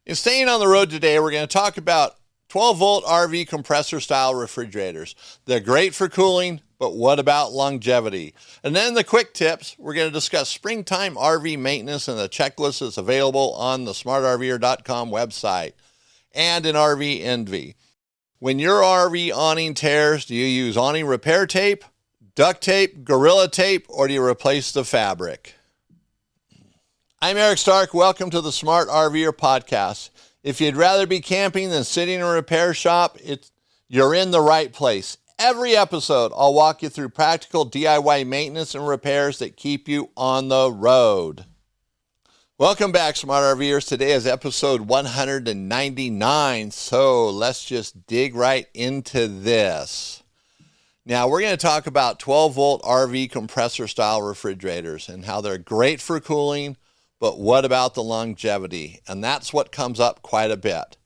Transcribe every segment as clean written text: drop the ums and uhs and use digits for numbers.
In staying on the road today, we're going to talk about 12-volt RV compressor style refrigerators. They're great for cooling, but what about longevity? And then the quick tips, we're going to discuss springtime RV maintenance and the checklist that's available on the smartrver.com website and in RV Envy. When your RV awning tears, do you use awning repair tape, duct tape, Gorilla tape, or do you replace the fabric? I'm Eric Stark. Welcome to the Smart RVer Podcast. If you'd rather be camping than sitting in a repair shop, you're in the right place. Every episode, I'll walk you through practical DIY maintenance and repairs that keep you on the road. Welcome back, Smart RVers. Today is episode 199, so let's just dig right into this. Now, we're going to talk about 12-volt RV compressor-style refrigerators and how they're great for cooling, but what about the longevity? And that's what comes up quite a bit.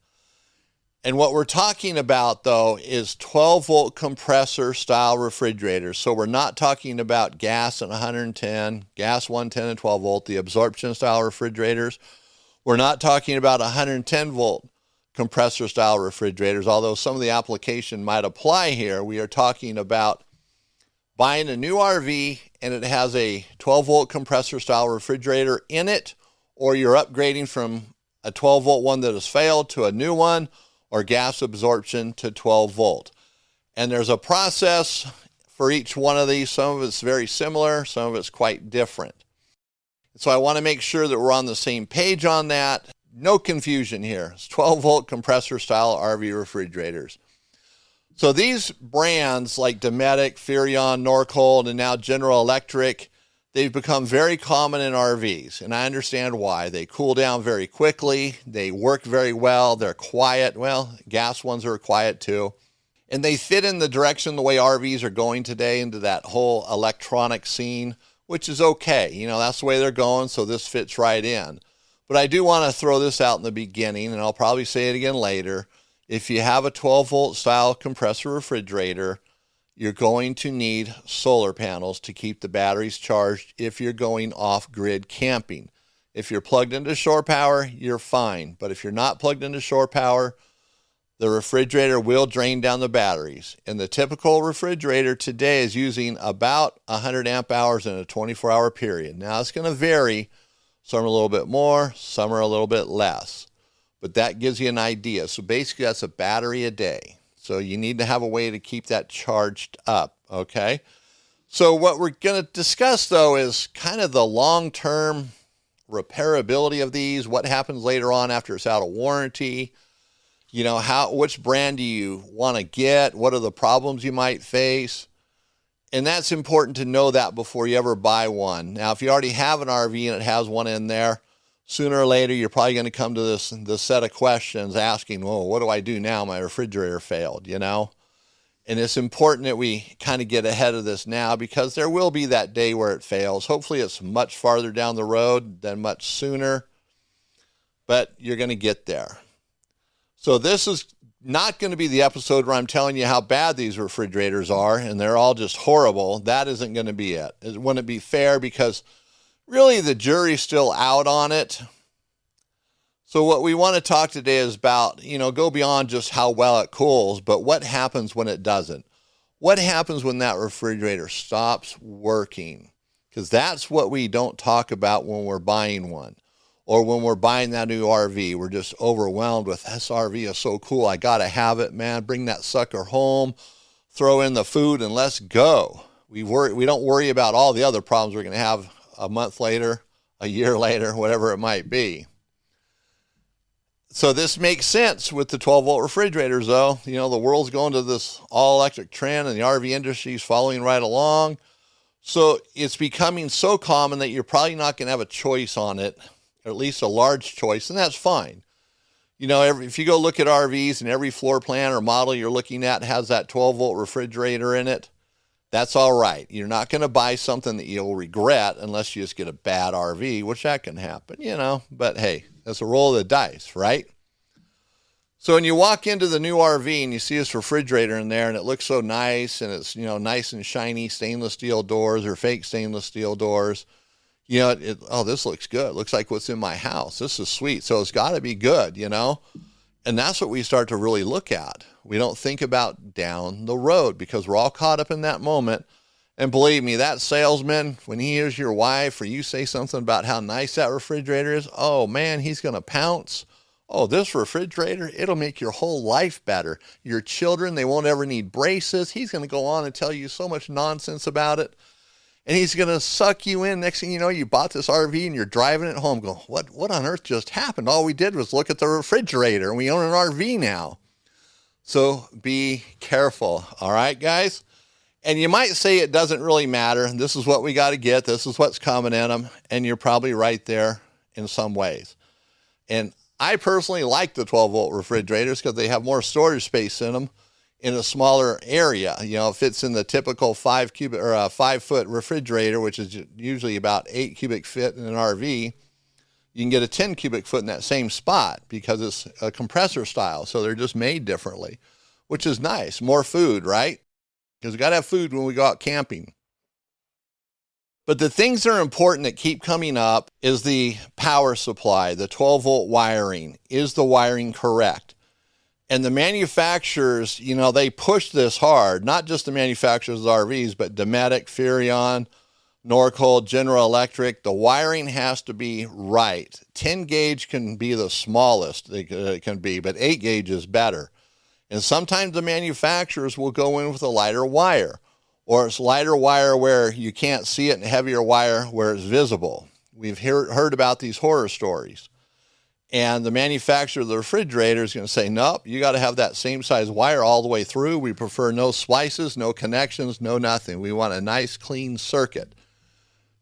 And what we're talking about, though, is 12-volt compressor-style refrigerators. So we're not talking about gas at 110, gas 110 and 12-volt, the absorption-style refrigerators. We're not talking about 110-volt compressor-style refrigerators, although some of the application might apply here. We are talking about buying a new RV and it has a 12-volt compressor-style refrigerator in it, or you're upgrading from a 12-volt one that has failed to a new one, or gas absorption to 12-volt. And there's a process for each one of these. Some of it's very similar, some of it's quite different. So I want to make sure that we're on the same page on that. No confusion here. It's 12-volt compressor-style RV refrigerators. So these brands like Dometic, Furrion, Norcold, and now General Electric, they've become very common in RVs, and I understand why. They cool down very quickly, they work very well, they're quiet. Well, gas ones are quiet too. And they fit in the direction the way RVs are going today into that whole electronic scene, which is okay. You know, that's the way they're going, so this fits right in. But I do want to throw this out in the beginning, and I'll probably say it again later. If you have a 12-volt style compressor refrigerator, you're going to need solar panels to keep the batteries charged if you're going off-grid camping. If you're plugged into shore power, you're fine. But if you're not plugged into shore power, the refrigerator will drain down the batteries. And the typical refrigerator today is using about 100 amp hours in a 24-hour period. Now, it's going to vary. Some are a little bit more, some are a little bit less. But that gives you an idea. So basically, that's a battery a day. So you need to have a way to keep that charged up, okay? So what we're going to discuss, though, is kind of the long-term repairability of these, what happens later on after it's out of warranty, you know, which brand do you want to get, what are the problems you might face, and that's important to know that before you ever buy one. Now, if you already have an RV and it has one in there, sooner or later, you're probably going to come to this set of questions asking, well, what do I do now? My refrigerator failed, you know? And it's important that we kind of get ahead of this now because there will be that day where it fails. Hopefully, it's much farther down the road than much sooner, but you're going to get there. So this is not going to be the episode where I'm telling you how bad these refrigerators are and they're all just horrible. That isn't going to be it. It wouldn't be fair because really, the jury's still out on it. So what we want to talk today is about, you know, go beyond just how well it cools, but what happens when it doesn't? What happens when that refrigerator stops working? Because that's what we don't talk about when we're buying one. Or when we're buying that new RV, we're just overwhelmed with, this RV is so cool, I got to have it, man. Bring that sucker home, throw in the food, and let's go. We don't worry about all the other problems we're going to have a month later, a year later, whatever it might be. So this makes sense with the 12-volt refrigerators, though. You know, the world's going to this all-electric trend, and the RV industry is following right along. So it's becoming so common that you're probably not going to have a choice on it, or at least a large choice, and that's fine. You know, if you go look at RVs and every floor plan or model you're looking at has that 12-volt refrigerator in it, that's all right. You're not going to buy something that you'll regret unless you just get a bad RV, which that can happen, you know. But hey, that's a roll of the dice, right? So when you walk into the new RV and you see this refrigerator in there and it looks so nice and it's, you know, nice and shiny stainless steel doors or fake stainless steel doors, Oh, this looks good. Looks like what's in my house. This is sweet. So it's got to be good, And that's what we start to really look at. We don't think about down the road because we're all caught up in that moment. And believe me, that salesman, when he hears your wife or you say something about how nice that refrigerator is, oh man, he's going to pounce. Oh, this refrigerator, it'll make your whole life better. Your children, they won't ever need braces. He's going to go on and tell you so much nonsense about it. And he's going to suck you in. Next thing you know, you bought this RV and you're driving it home going, what on earth just happened? All we did was look at the refrigerator and we own an RV now. So be careful. All right, guys? And you might say it doesn't really matter. This is what we got to get. This is what's coming in them. And you're probably right there in some ways. And I personally like the 12-volt refrigerators because they have more storage space in them in a smaller area. It fits in the typical 5-foot refrigerator, which is usually about 8 cubic foot in an RV. You can get a 10 cubic foot in that same spot because it's a compressor style. So they're just made differently, which is nice. More food, right? Because we got to have food when we go out camping. But the things that are important that keep coming up is the power supply, the 12-volt wiring. Is the wiring correct? And the manufacturers, they push this hard, not just the manufacturers of RVs, but Dometic, Furrion, Norcold, General Electric. The wiring has to be right. 10 gauge can be the smallest it can be, but 8 gauge is better. And sometimes the manufacturers will go in with a lighter wire, or it's lighter wire where you can't see it and heavier wire where it's visible. We've heard about these horror stories. And the manufacturer of the refrigerator is going to say, nope, you got to have that same size wire all the way through. We prefer no splices, no connections, no nothing. We want a nice clean circuit.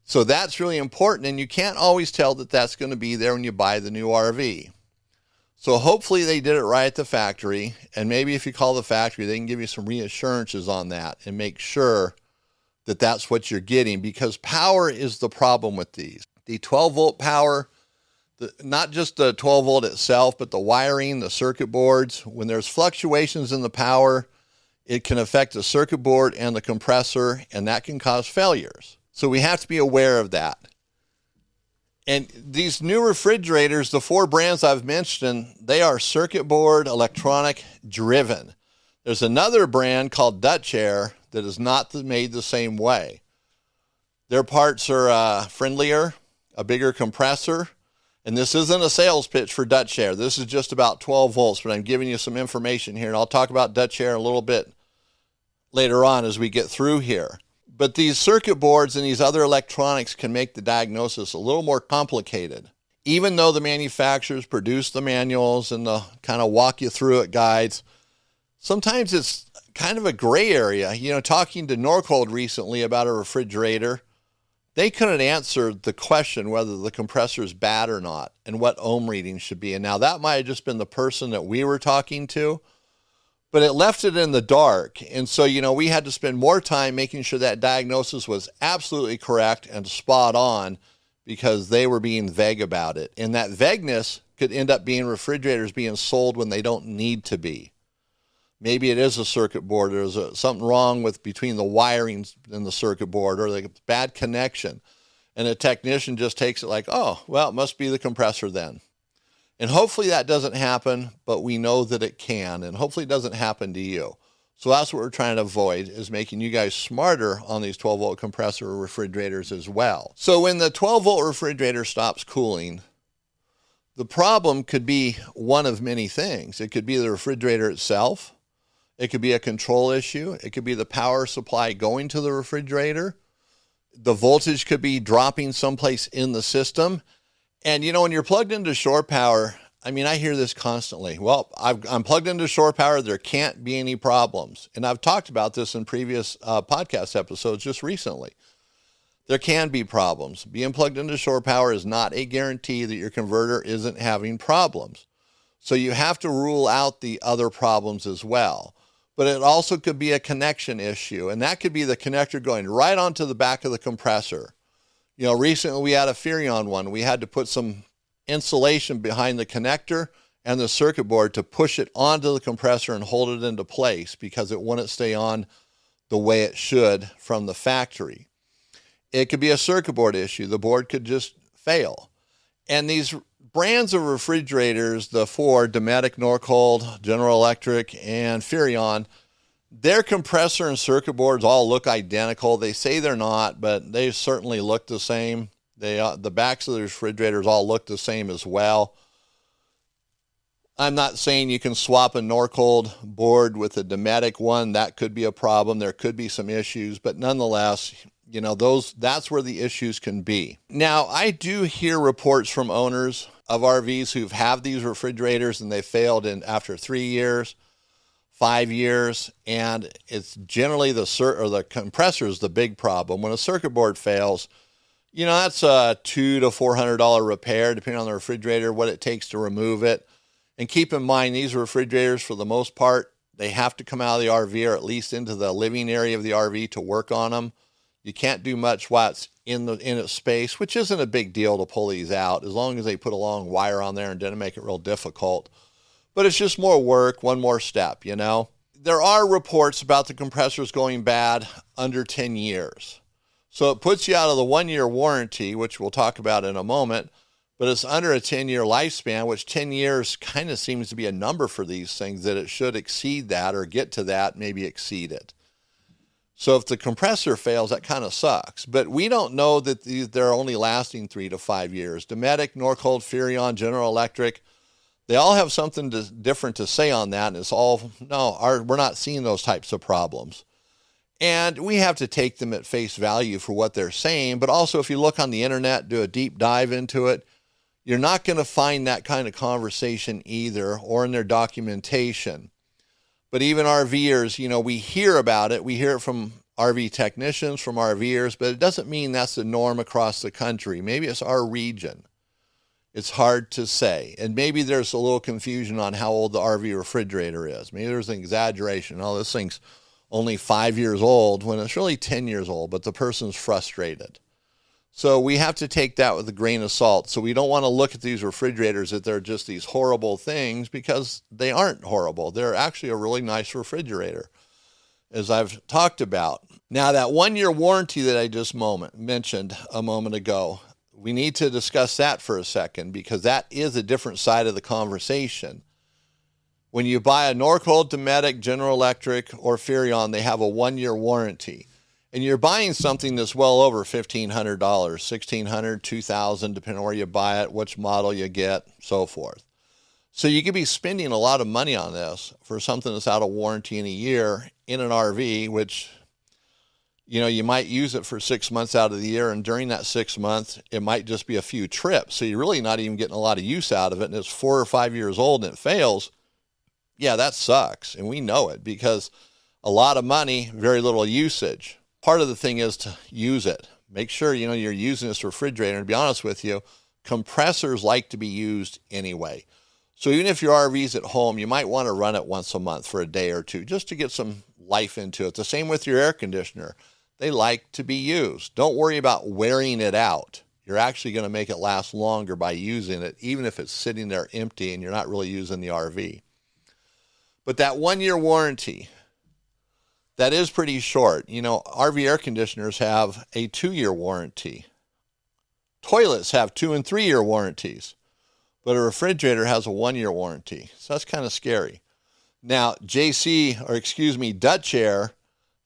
So that's really important. And you can't always tell that that's going to be there when you buy the new RV. So hopefully they did it right at the factory. And maybe if you call the factory, they can give you some reassurances on that and make sure that that's what you're getting, because power is the problem with these. The 12-volt power, not just the 12-volt itself, but the wiring, the circuit boards. When there's fluctuations in the power, it can affect the circuit board and the compressor, and that can cause failures. So we have to be aware of that. And these new refrigerators, the 4 brands I've mentioned, they are circuit board electronic driven. There's another brand called Dutch Air that is not made the same way. Their parts are friendlier, a bigger compressor. And this isn't a sales pitch for Dutch Air. This is just about 12 volts, but I'm giving you some information here. And I'll talk about Dutch Air a little bit later on as we get through here. But these circuit boards and these other electronics can make the diagnosis a little more complicated. Even though the manufacturers produce the manuals and the kind of walk you through it guides, sometimes it's kind of a gray area. Talking to Norcold recently about a refrigerator, they couldn't answer the question whether the compressor is bad or not and what ohm reading should be. And now that might have just been the person that we were talking to, but it left it in the dark. And so, we had to spend more time making sure that diagnosis was absolutely correct and spot on because they were being vague about it. And that vagueness could end up being refrigerators being sold when they don't need to be. Maybe it is a circuit board. There's something wrong between the wiring and the circuit board, or the bad connection. And a technician just takes it like, oh, well, it must be the compressor then. And hopefully that doesn't happen, but we know that it can. And hopefully it doesn't happen to you. So that's what we're trying to avoid, is making you guys smarter on these 12-volt compressor refrigerators as well. So when the 12-volt refrigerator stops cooling, the problem could be one of many things. It could be the refrigerator itself. It could be a control issue. It could be the power supply going to the refrigerator. The voltage could be dropping someplace in the system. And, when you're plugged into shore power, I hear this constantly. Well, I'm plugged into shore power. There can't be any problems. And I've talked about this in previous podcast episodes just recently. There can be problems. Being plugged into shore power is not a guarantee that your converter isn't having problems. So you have to rule out the other problems as well. But it also could be a connection issue, and that could be the connector going right onto the back of the compressor. Recently we had a Furrion one. We had to put some insulation behind the connector and the circuit board to push it onto the compressor and hold it into place because it wouldn't stay on the way it should from the factory. It could be a circuit board issue. The board could just fail. And these brands of refrigerators, the four, Dometic, Norcold, General Electric, and Furrion, their compressor and circuit boards all look identical. They say they're not, but they certainly look the same. The backs of the refrigerators all look the same as well. I'm not saying you can swap a Norcold board with a Dometic one. That could be a problem. There could be some issues, but nonetheless, that's where the issues can be. Now, I do hear reports from owners of RVs who've had these refrigerators and they failed after 3 years, 5 years, and it's generally the compressor is the big problem. When a circuit board fails, that's a $200 to $400 repair, depending on the refrigerator, what it takes to remove it. And keep in mind, these refrigerators, for the most part, they have to come out of the RV or at least into the living area of the RV to work on them. You can't do much while it's in its space, which isn't a big deal to pull these out, as long as they put a long wire on there and didn't make it real difficult. But it's just more work, one more step, There are reports about the compressors going bad under 10 years. So it puts you out of the 1-year warranty, which we'll talk about in a moment, but it's under a 10-year lifespan, which 10 years kind of seems to be a number for these things, that it should exceed that or get to that, maybe exceed it. So if the compressor fails, that kind of sucks. But we don't know that they're only lasting 3 to 5 years. Dometic, Norcold, Furrion, General Electric, they all have something different to say on that. And it's all, we're not seeing those types of problems. And we have to take them at face value for what they're saying. But also, if you look on the internet, do a deep dive into it, you're not going to find that kind of conversation either, or in their documentation. But even RVers, we hear about it. We hear it from RV technicians, from RVers, but it doesn't mean that's the norm across the country. Maybe it's our region. It's hard to say. And maybe there's a little confusion on how old the RV refrigerator is. Maybe there's an exaggeration. Oh, this thing's only 5 years old when it's really 10 years old, but the person's frustrated. So we have to take that with a grain of salt. So we don't want to look at these refrigerators that they're just these horrible things, because they aren't horrible. They're actually a really nice refrigerator, as I've talked about. Now, that 1-year warranty that I just mentioned a moment ago, we need to discuss that for a second, because that is a different side of the conversation. When you buy a Norcold, Dometic, General Electric, or Furrion, they have a 1-year warranty. And you're buying something that's well over $1,500, $1,600, $2,000, depending on where you buy it, which model you get, so forth. So you could be spending a lot of money on this for something that's out of warranty in a year in an RV, which, you might use it for 6 months out of the year. And during that 6 months, it might just be a few trips. So you're really not even getting a lot of use out of it. And it's 4 or 5 years old and it fails. Yeah, that sucks. And we know it, because a lot of money, very little usage. Part of the thing is to use it. Make sure, you're using this refrigerator. And to be honest with you, compressors like to be used anyway. So even if your RV's at home, you might want to run it once a month for a day or two, just to get some life into it. The same with your air conditioner. They like to be used. Don't worry about wearing it out. You're actually going to make it last longer by using it, even if it's sitting there empty and you're not really using the RV. But that 1-year warranty, that is pretty short. RV air conditioners have a 2-year warranty. Toilets have 2 and 3-year warranties, but a refrigerator has a 1-year warranty. So that's kind of scary. Now, Dutch Air,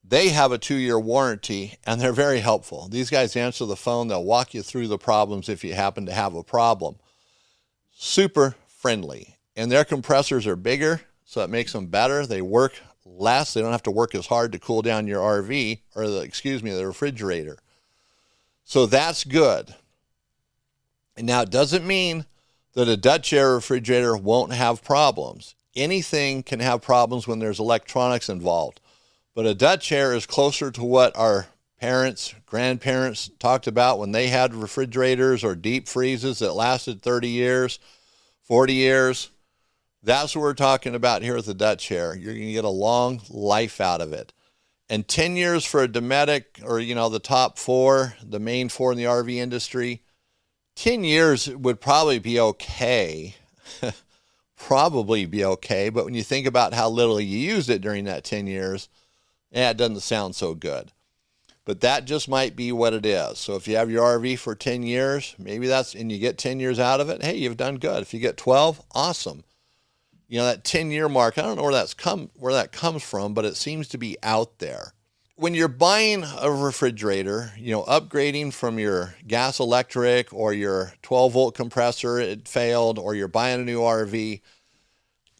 they have a 2-year warranty, and they're very helpful. These guys answer the phone. They'll walk you through the problems if you happen to have a problem. Super friendly. And their compressors are bigger, so it makes them better. They work less. They don't have to work as hard to cool down your RV, or the refrigerator. So that's good. And now, it doesn't mean that a Dutch Air refrigerator won't have problems. Anything can have problems when there's electronics involved. But a Dutch Air is closer to what our parents, grandparents talked about when they had refrigerators or deep freezes that lasted 30 years, 40 years. That's what we're talking about here with the Dutch Air. You're going to get a long life out of it. And 10 years for a Dometic, or, the top 4, the main 4 in the RV industry, 10 years would probably be okay. Probably be okay. But when you think about how little you used it during that 10 years, it doesn't sound so good. but that just might be what it is. So if you have your RV for 10 years, and you get 10 years out of it, hey, you've done good. If you get 12, awesome. That 10-year mark, I don't know where that comes from, but it seems to be out there. When you're buying a refrigerator, upgrading from your gas electric or your 12-volt compressor, it failed, or you're buying a new RV,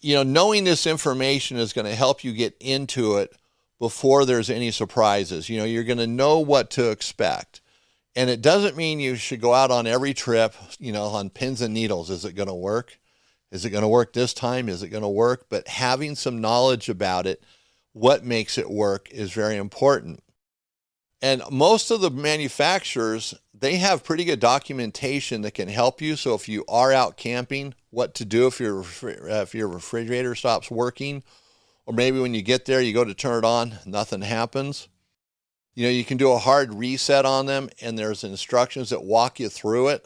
knowing this information is going to help you get into it before there's any surprises. You're going to know what to expect. And it doesn't mean you should go out on every trip, on pins and needles. Is it going to work? Is it going to work this time? Is it going to work? But having some knowledge about it, what makes it work, is very important. And most of the manufacturers, they have pretty good documentation that can help you. So if you are out camping, what to do if your refrigerator stops working, or maybe when you get there, you go to turn it on, nothing happens. You can do a hard reset on them, and there's instructions that walk you through it.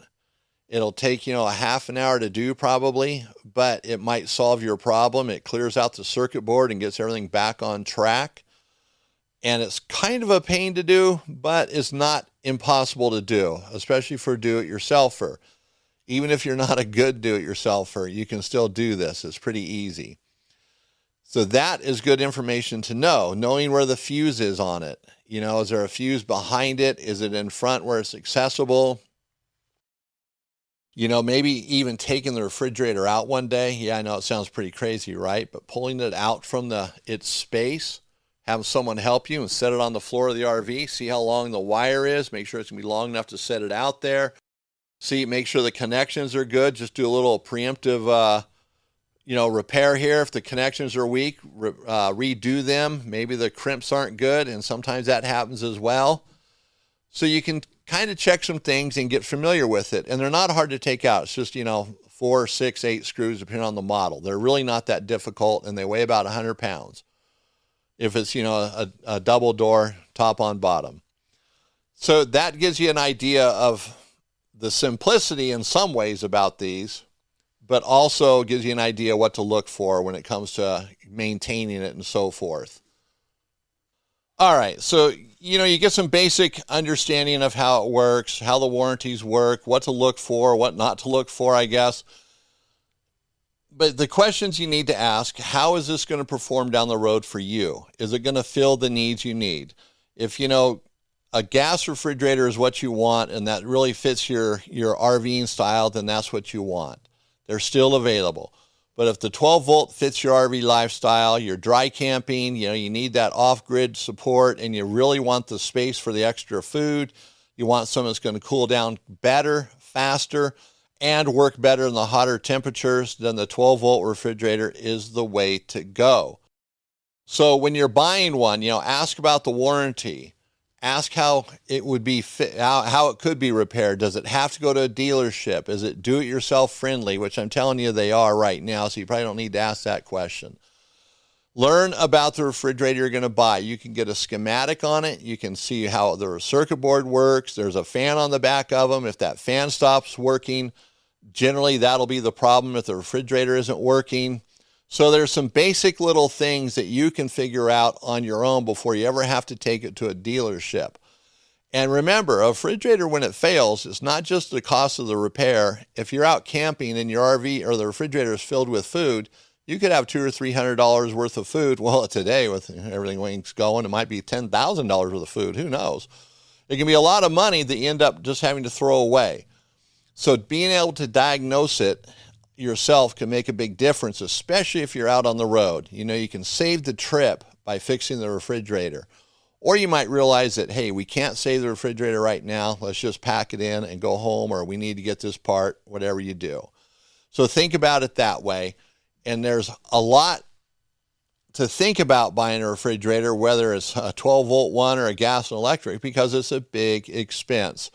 It'll take, a half an hour to do probably, but it might solve your problem. It clears out the circuit board and gets everything back on track. And it's kind of a pain to do, but it's not impossible to do, especially for a do-it-yourselfer. Even if you're not a good do-it-yourselfer, you can still do this. It's pretty easy. So that is good information to know, knowing where the fuse is on it. Is there a fuse behind it? Is it in front where it's accessible? Maybe even taking the refrigerator out one day. Yeah, I know it sounds pretty crazy, right? But pulling it out from its space, have someone help you and set it on the floor of the RV. See how long the wire is. Make sure it's going to be long enough to set it out there. Make sure the connections are good. Just do a little preemptive, repair here. If the connections are weak, redo them. Maybe the crimps aren't good, and sometimes that happens as well. So you can kind of check some things and get familiar with it. And they're not hard to take out. It's just, 4, 6, 8 screws, depending on the model. They're really not that difficult, and they weigh about 100 pounds. If it's, a double door, top on bottom. So that gives you an idea of the simplicity in some ways about these, but also gives you an idea what to look for when it comes to maintaining it and so forth. All right, so, you get some basic understanding of how it works, how the warranties work, what to look for, what not to look for, I guess. But the questions you need to ask, how is this going to perform down the road for you? Is it going to fill the needs you need? If, a gas refrigerator is what you want and that really fits your RVing style, then that's what you want. They're still available. But if the 12-volt fits your RV lifestyle, you're dry camping, you need that off-grid support, and you really want the space for the extra food, you want something that's going to cool down better, faster, and work better in the hotter temperatures, then the 12-volt refrigerator is the way to go. So when you're buying one, ask about the warranty. Ask how it would be how it could be repaired. Does it have to go to a dealership? Is it do-it-yourself friendly, which I'm telling you they are right now, so you probably don't need to ask that question. Learn about the refrigerator you're going to buy. You can get a schematic on it. You can see how the circuit board works. There's a fan on the back of them. If that fan stops working, generally that'll be the problem if the refrigerator isn't working. So there's some basic little things that you can figure out on your own before you ever have to take it to a dealership. And remember, a refrigerator, when it fails, it's not just the cost of the repair. If you're out camping and your RV or the refrigerator is filled with food, you could have $200 or $300 worth of food. Well, today with everything going, it might be $10,000 worth of food. Who knows? It can be a lot of money that you end up just having to throw away. So being able to diagnose it yourself can make a big difference, especially if you're out on the road. You can save the trip by fixing the refrigerator. Or you might realize that, hey, we can't save the refrigerator right now. Let's just pack it in and go home, or we need to get this part, whatever you do. So think about it that way. And there's a lot to think about buying a refrigerator, whether it's a 12-volt one or a gas and electric, because it's a big expense.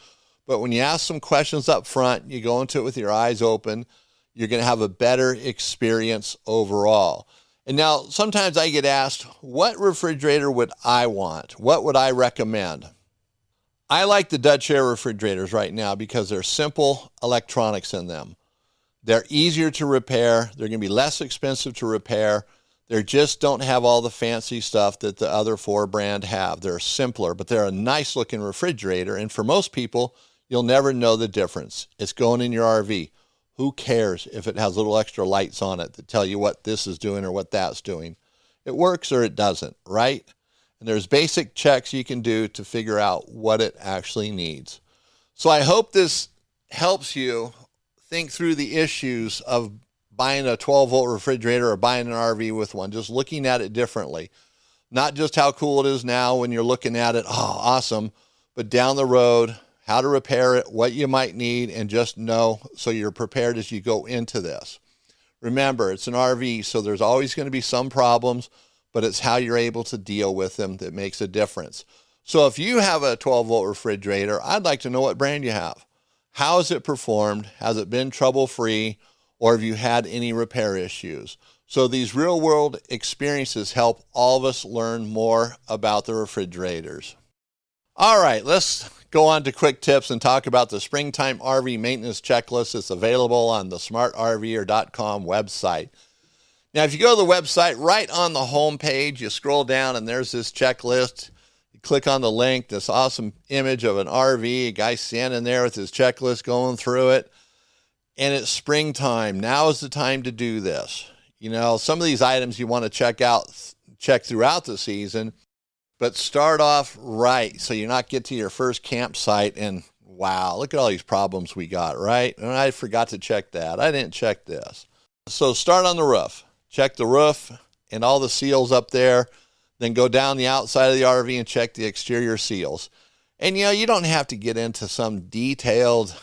But when you ask some questions up front, you go into it with your eyes open, you're going to have a better experience overall. And now sometimes I get asked, what refrigerator would I want? What would I recommend? I like the Dutch Air refrigerators right now because they're simple electronics in them. They're easier to repair. They're going to be less expensive to repair. They just don't have all the fancy stuff that the other 4 brand have. They're simpler, but they're a nice looking refrigerator. And for most people, you'll never know the difference. It's going in your RV. Who cares if it has little extra lights on it that tell you what this is doing or what that's doing? It works or it doesn't, right? And there's basic checks you can do to figure out what it actually needs. So I hope this helps you think through the issues of buying a 12-volt refrigerator or buying an RV with one, just looking at it differently. Not just how cool it is now when you're looking at it, oh, awesome, but down the road, how to repair it, what you might need, and just know so you're prepared as you go into this. Remember, it's an RV, so there's always going to be some problems, but it's how you're able to deal with them that makes a difference. So if you have a 12-volt refrigerator, I'd like to know what brand you have. How has it performed? Has it been trouble-free? Or have you had any repair issues? So these real-world experiences help all of us learn more about the refrigerators. All right, let's go on to quick tips and talk about the springtime RV maintenance checklist that's available on the smartrver.com website. Now, if you go to the website, right on the home page, you scroll down and there's this checklist. You click on the link, this awesome image of an RV, a guy standing there with his checklist going through it. And it's springtime. Now is the time to do this. You know, some of these items you want to check throughout the season, but start off right so you're not get to your first campsite and wow, look at all these problems we got, right? And I forgot to check that. I didn't check this. So start on the roof. Check the roof and all the seals up there. Then go down the outside of the RV and check the exterior seals. And, you know, you don't have to get into some detailed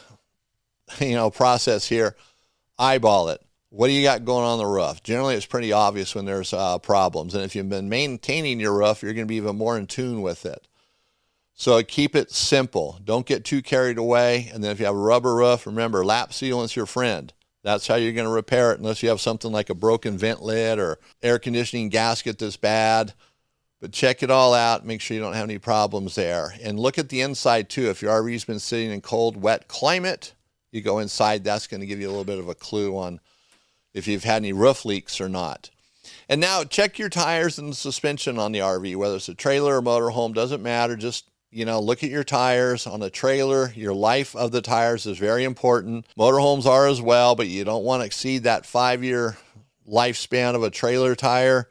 process here. Eyeball it. What do you got going on the roof? Generally, it's pretty obvious when there's problems. And if you've been maintaining your roof, you're going to be even more in tune with it. So keep it simple. Don't get too carried away. And then if you have a rubber roof, remember, lap sealant's your friend. That's how you're going to repair it unless you have something like a broken vent lid or air conditioning gasket that's bad. But check it all out. Make sure you don't have any problems there. And look at the inside, too. If your RV's been sitting in cold, wet climate, you go inside, that's going to give you a little bit of a clue on if you've had any roof leaks or not. And now check your tires and the suspension on the RV, whether it's a trailer or motorhome, doesn't matter. Just, look at your tires. On a trailer, your life of the tires is very important. Motorhomes are as well, but you don't want to exceed that 5-year lifespan of a trailer tire.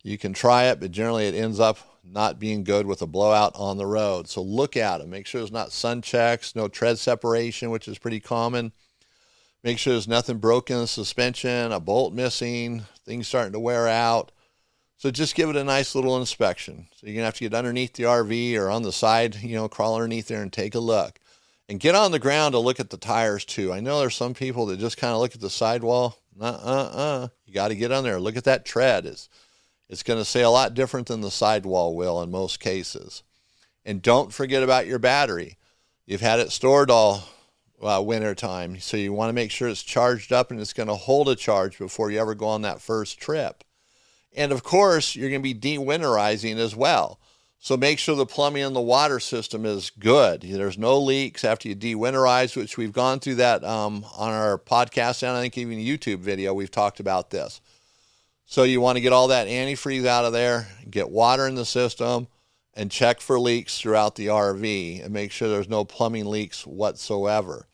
You can try it, but generally it ends up not being good with a blowout on the road. So look at them. Make sure there's not sun checks, no tread separation, which is pretty common. Make sure there's nothing broken in the suspension, a bolt missing, things starting to wear out. So just give it a nice little inspection. So you're going to have to get underneath the RV or on the side, crawl underneath there and take a look. And get on the ground to look at the tires too. I know there's some people that just kind of look at the sidewall. You got to get on there. Look at that tread. It's going to say a lot different than the sidewall will in most cases. And don't forget about your battery. You've had it stored all winter time, so you want to make sure it's charged up and it's going to hold a charge before you ever go on that first trip. And of course, you're going to be de-winterizing as well. So make sure the plumbing and the water system is good. There's no leaks after you de-winterize, which we've gone through that on our podcast, and I think even a YouTube video, we've talked about this. So you want to get all that antifreeze out of there, get water in the system, and check for leaks throughout the RV and make sure there's no plumbing leaks whatsoever.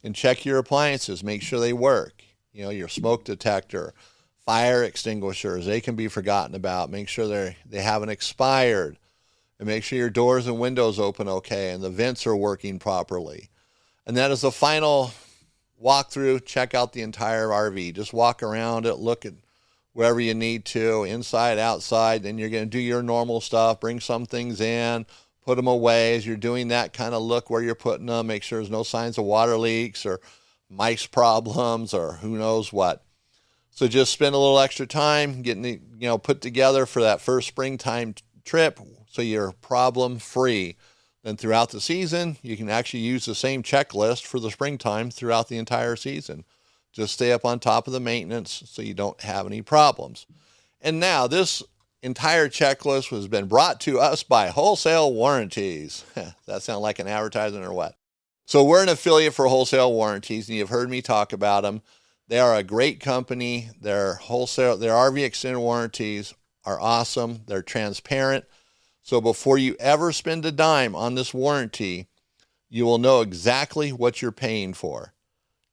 And check your appliances, make sure they work. Your smoke detector, fire extinguishers, they can be forgotten about. Make sure they haven't expired. And make sure your doors and windows open okay and the vents are working properly. And that is the final walkthrough. Check out the entire RV. Just walk around it, look at wherever you need to, inside, outside. Then you're going to do your normal stuff, bring some things in, put them away. As you're doing that, kind of look where you're putting them, make sure there's no signs of water leaks or mice problems or who knows what. So just spend a little extra time getting it, put together for that first springtime trip so you're problem free. Then throughout the season, you can actually use the same checklist for the springtime throughout the entire season. Just stay up on top of the maintenance so you don't have any problems. And now this entire checklist has been brought to us by Wholesale Warranties. That sound like an advertisement or what? So we're an affiliate for Wholesale Warranties, and you've heard me talk about them. They are a great company. Their RV extended warranties are awesome. They're transparent. So before you ever spend a dime on this warranty, you will know exactly what you're paying for.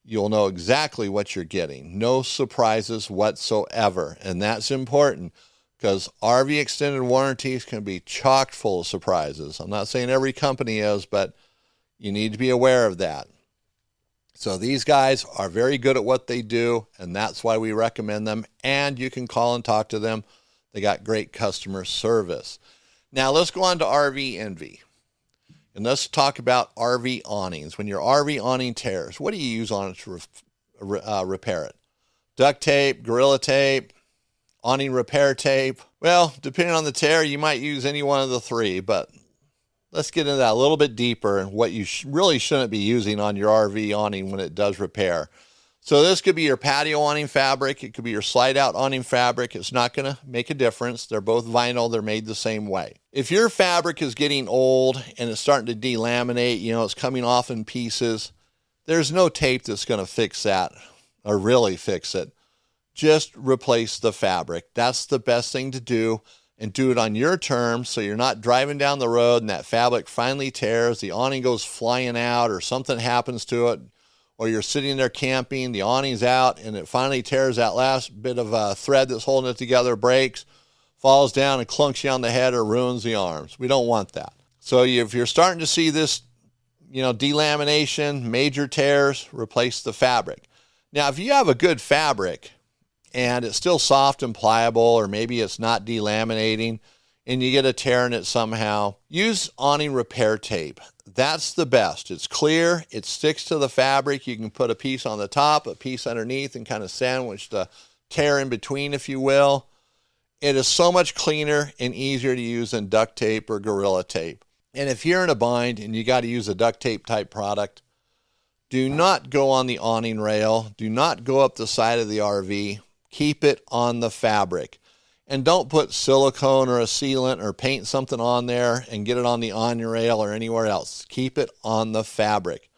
You'll know exactly what you're getting. No surprises whatsoever. And that's important because RV extended warranties can be chock full of surprises. I'm not saying every company is, but you need to be aware of that. So these guys are very good at what they do, and that's why we recommend them. And you can call and talk to them. They got great customer service. Now let's go on to RV Envy. And let's talk about RV awnings. When your RV awning tears, what do you use on it to repair it? Duct tape, Gorilla Tape, awning repair tape. Well, depending on the tear, you might use any one of the three, but let's get into that a little bit deeper and what you really shouldn't be using on your RV awning when it does repair. So this could be your patio awning fabric. It could be your slide out awning fabric. It's not going to make a difference. They're both vinyl. They're made the same way. If your fabric is getting old and it's starting to delaminate, it's coming off in pieces, there's no tape that's going to fix that or really fix it. Just replace the fabric. That's the best thing to do, and do it on your terms so you're not driving down the road and that fabric finally tears, the awning goes flying out or something happens to it, or you're sitting there camping, the awning's out, and it finally tears. That last bit of thread that's holding it together breaks, falls down and clunks you on the head or ruins the arms. We don't want that. So if you're starting to see this, delamination, major tears, replace the fabric. Now, if you have a good fabric and it's still soft and pliable, or maybe it's not delaminating, and you get a tear in it somehow, use awning repair tape. That's the best. It's clear. It sticks to the fabric. You can put a piece on the top, a piece underneath, and kind of sandwich the tear in between, if you will. It is so much cleaner and easier to use than duct tape or Gorilla Tape. And if you're in a bind and you got to use a duct tape type product, do not go on the awning rail. Do not go up the side of the RV. Keep it on the fabric. And don't put silicone or a sealant or paint something on there and get it on the awning rail or anywhere else. Keep it on the fabric.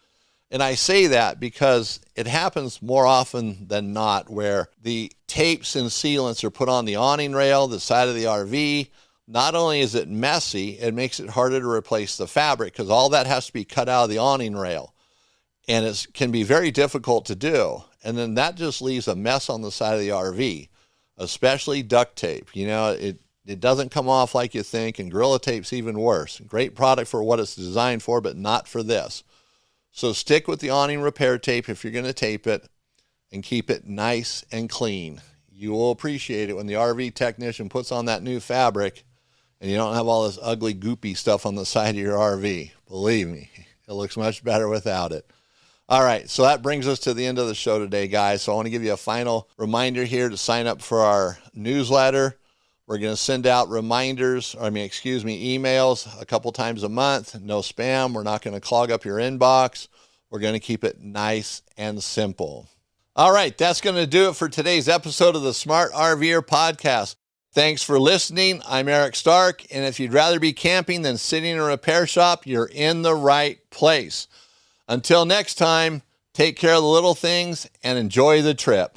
And I say that because it happens more often than not where the tapes and sealants are put on the awning rail, the side of the RV. Not only is it messy, it makes it harder to replace the fabric because all that has to be cut out of the awning rail. And it can be very difficult to do. And then that just leaves a mess on the side of the RV, especially duct tape. It doesn't come off like you think, and Gorilla Tape's even worse. Great product for what it's designed for, but not for this. So stick with the awning repair tape if you're going to tape it, and keep it nice and clean. You will appreciate it when the RV technician puts on that new fabric and you don't have all this ugly, goopy stuff on the side of your RV. Believe me, it looks much better without it. All right, so that brings us to the end of the show today, guys. So I want to give you a final reminder here to sign up for our newsletter. We're going to send out emails a couple times a month. No spam. We're not going to clog up your inbox. We're going to keep it nice and simple. All right, that's going to do it for today's episode of the Smart RVer Podcast. Thanks for listening. I'm Eric Stark, and if you'd rather be camping than sitting in a repair shop, you're in the right place. Until next time, take care of the little things and enjoy the trip.